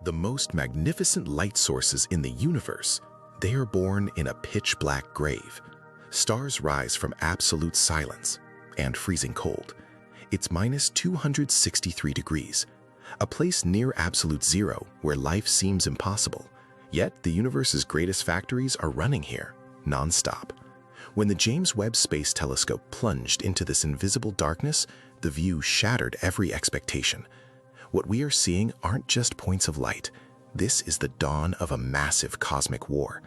The most magnificent light sources in the universe, they are born in a pitch-black grave. Stars rise from absolute silence and freezing cold. It's minus 263 degrees, a place near absolute zero where life seems impossible. Yet the universe's greatest factories are running here, non-stop. When the James Webb Space Telescope plunged into this invisible darkness, the view shattered every expectation. What we are seeing aren't just points of light. This is the dawn of a massive cosmic war.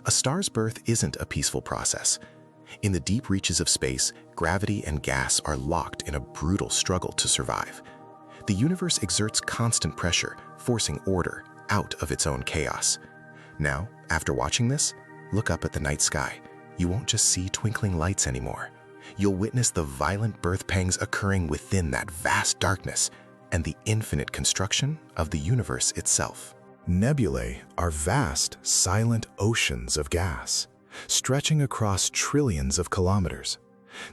A star's birth isn't a peaceful process. In the deep reaches of space, gravity and gas are locked in a brutal struggle to survive. The universe exerts constant pressure, forcing order out of its own chaos. Now, after watching this, look up at the night sky. You won't just see twinkling lights anymore. You'll witness the violent birth pangs occurring within that vast darkness and the infinite construction of the universe itself. Nebulae are vast, silent oceans of gas, stretching across trillions of kilometers.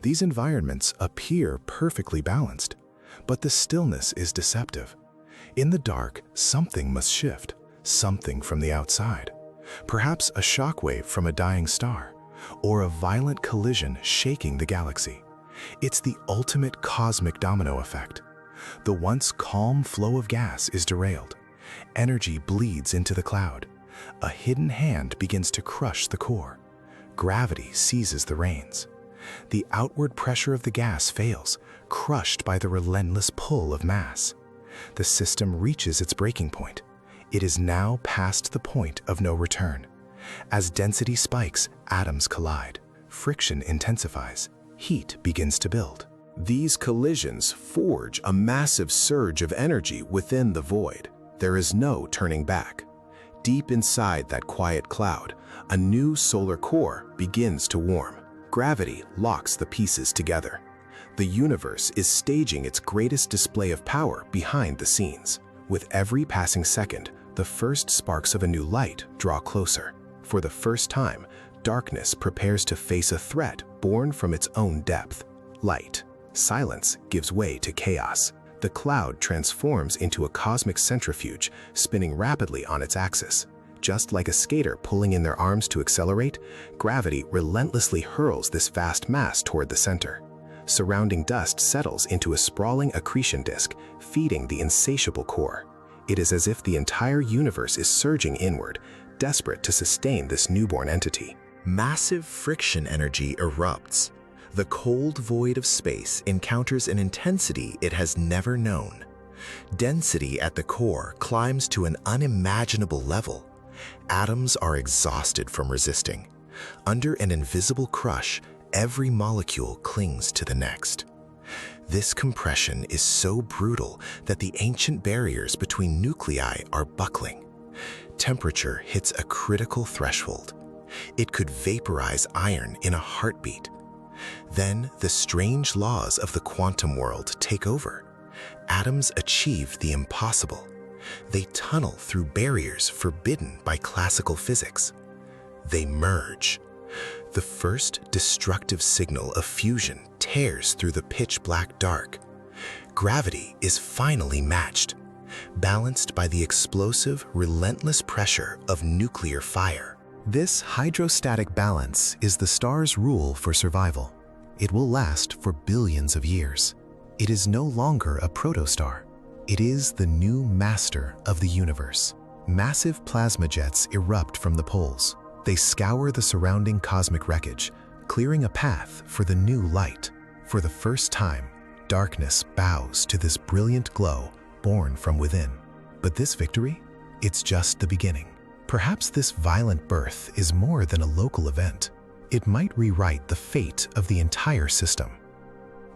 These environments appear perfectly balanced, but the stillness is deceptive. In the dark, something must shift, something from the outside. Perhaps a shockwave from a dying star, or a violent collision shaking the galaxy. It's the ultimate cosmic domino effect. The once calm flow of gas is derailed. Energy bleeds into the cloud. A hidden hand begins to crush the core. Gravity seizes the reins. The outward pressure of the gas fails, crushed by the relentless pull of mass. The system reaches its breaking point. It is now past the point of no return. As density spikes, atoms collide. Friction intensifies. Heat begins to build. These collisions forge a massive surge of energy within the void. There is no turning back. Deep inside that quiet cloud, a new solar core begins to warm. Gravity locks the pieces together. The universe is staging its greatest display of power behind the scenes. With every passing second, the first sparks of a new light draw closer. For the first time, darkness prepares to face a threat born from its own depth. Light. Silence gives way to chaos. The cloud transforms into a cosmic centrifuge, spinning rapidly on its axis. Just like a skater pulling in their arms to accelerate, gravity relentlessly hurls this vast mass toward the center. Surrounding dust settles into a sprawling accretion disk, feeding the insatiable core. It is as if the entire universe is surging inward, desperate to sustain this newborn entity. Massive friction energy erupts. The cold void of space encounters an intensity it has never known. Density at the core climbs to an unimaginable level. Atoms are exhausted from resisting. Under an invisible crush, every molecule clings to the next. This compression is so brutal that the ancient barriers between nuclei are buckling. Temperature hits a critical threshold. It could vaporize iron in a heartbeat. Then the strange laws of the quantum world take over. Atoms achieve the impossible. They tunnel through barriers forbidden by classical physics. They merge. The first destructive signal of fusion tears through the pitch-black dark. Gravity is finally matched, balanced by the explosive, relentless pressure of nuclear fire. This hydrostatic balance is the star's rule for survival. It will last for billions of years. It is no longer a protostar. It is the new master of the universe. Massive plasma jets erupt from the poles. They scour the surrounding cosmic wreckage, clearing a path for the new light. For the first time, darkness bows to this brilliant glow born from within. But this victory? It's just the beginning. Perhaps this violent birth is more than a local event. It might rewrite the fate of the entire system.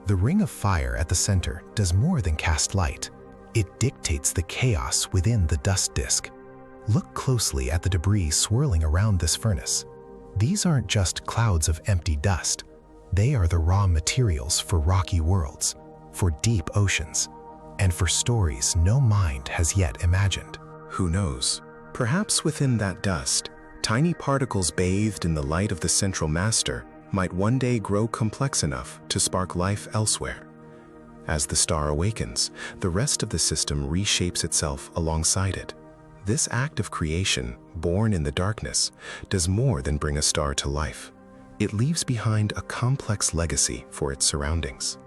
The ring of fire at the center does more than cast light. It dictates the chaos within the dust disk. Look closely at the debris swirling around this furnace. These aren't just clouds of empty dust. They are the raw materials for rocky worlds, for deep oceans, and for stories no mind has yet imagined. Who knows? Perhaps within that dust, tiny particles bathed in the light of the central master might one day grow complex enough to spark life elsewhere. As the star awakens, the rest of the system reshapes itself alongside it. This act of creation, born in the darkness, does more than bring a star to life. It leaves behind a complex legacy for its surroundings.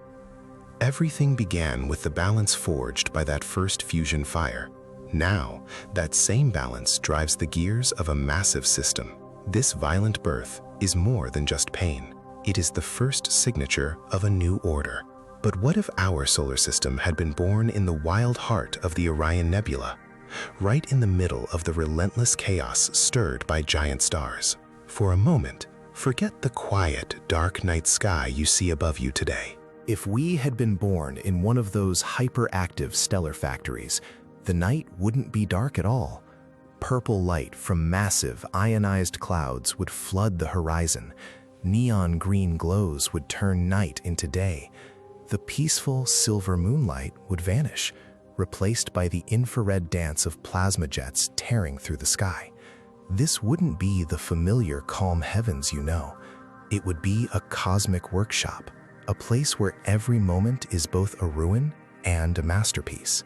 Everything began with the balance forged by that first fusion fire. Now, that same balance drives the gears of a massive system. This violent birth is more than just pain. It is the first signature of a new order. But what if our solar system had been born in the wild heart of the Orion Nebula, right in the middle of the relentless chaos stirred by giant stars? For a moment, forget the quiet, dark night sky you see above you today. If we had been born in one of those hyperactive stellar factories, the night wouldn't be dark at all. Purple light from massive ionized clouds would flood the horizon. Neon green glows would turn night into day. The peaceful silver moonlight would vanish, replaced by the infrared dance of plasma jets tearing through the sky. This wouldn't be the familiar calm heavens you know. It would be a cosmic workshop, a place where every moment is both a ruin and a masterpiece.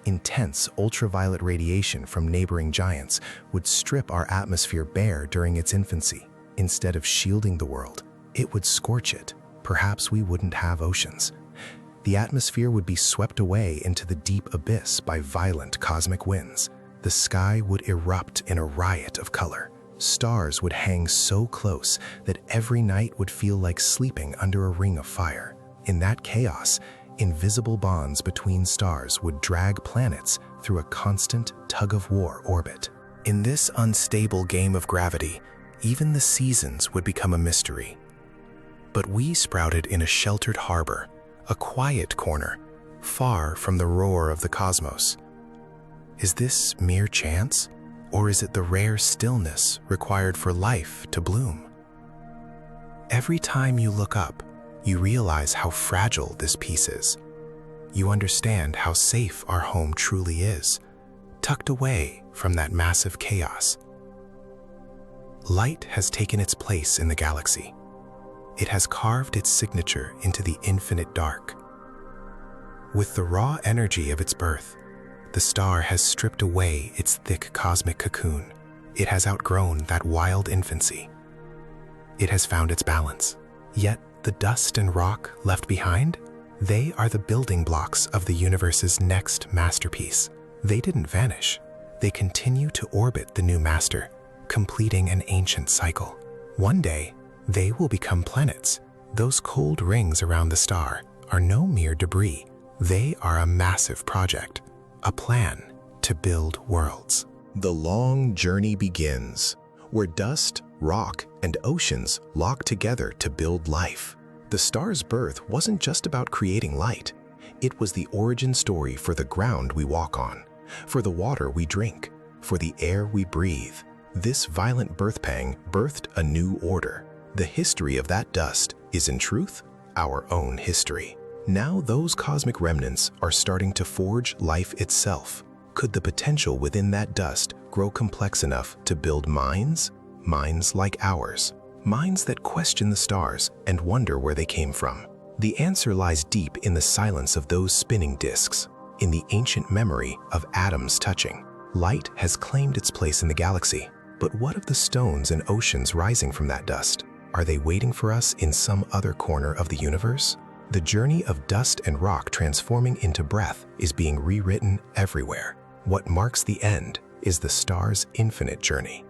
Intense ultraviolet radiation from neighboring giants would strip our atmosphere bare during its infancy. Instead of shielding the world, it would scorch it. Perhaps we wouldn't have oceans. The atmosphere would be swept away into the deep abyss by violent cosmic winds. The sky would erupt in a riot of color. Stars would hang so close that every night would feel like sleeping under a ring of fire. In that chaos, invisible bonds between stars would drag planets through a constant tug-of-war orbit. In this unstable game of gravity, even the seasons would become a mystery. But we sprouted in a sheltered harbor, a quiet corner, far from the roar of the cosmos. Is this mere chance, or is it the rare stillness required for life to bloom? Every time you look up, you realize how fragile this piece is. You understand how safe our home truly is, tucked away from that massive chaos. Light has taken its place in the galaxy. It has carved its signature into the infinite dark. With the raw energy of its birth, the star has stripped away its thick cosmic cocoon. It has outgrown that wild infancy. It has found its balance. Yet the dust and rock left behind, they are the building blocks of the universe's next masterpiece. They didn't vanish. They continue to orbit the new master, completing an ancient cycle. One day, they will become planets. Those cold rings around the star are no mere debris. They are a massive project, a plan to build worlds. The long journey begins, where dust, rock, and oceans lock together to build life. The star's birth wasn't just about creating light. It was the origin story for the ground we walk on, for the water we drink, for the air we breathe. This violent birth pang birthed a new order. The history of that dust is, in truth, our own history. Now those cosmic remnants are starting to forge life itself. Could the potential within that dust grow complex enough to build minds? Minds like ours. Minds that question the stars and wonder where they came from. The answer lies deep in the silence of those spinning disks, in the ancient memory of atoms touching. Light has claimed its place in the galaxy. But what of the stones and oceans rising from that dust? Are they waiting for us in some other corner of the universe? The journey of dust and rock transforming into breath is being rewritten everywhere. What marks the end is the star's infinite journey.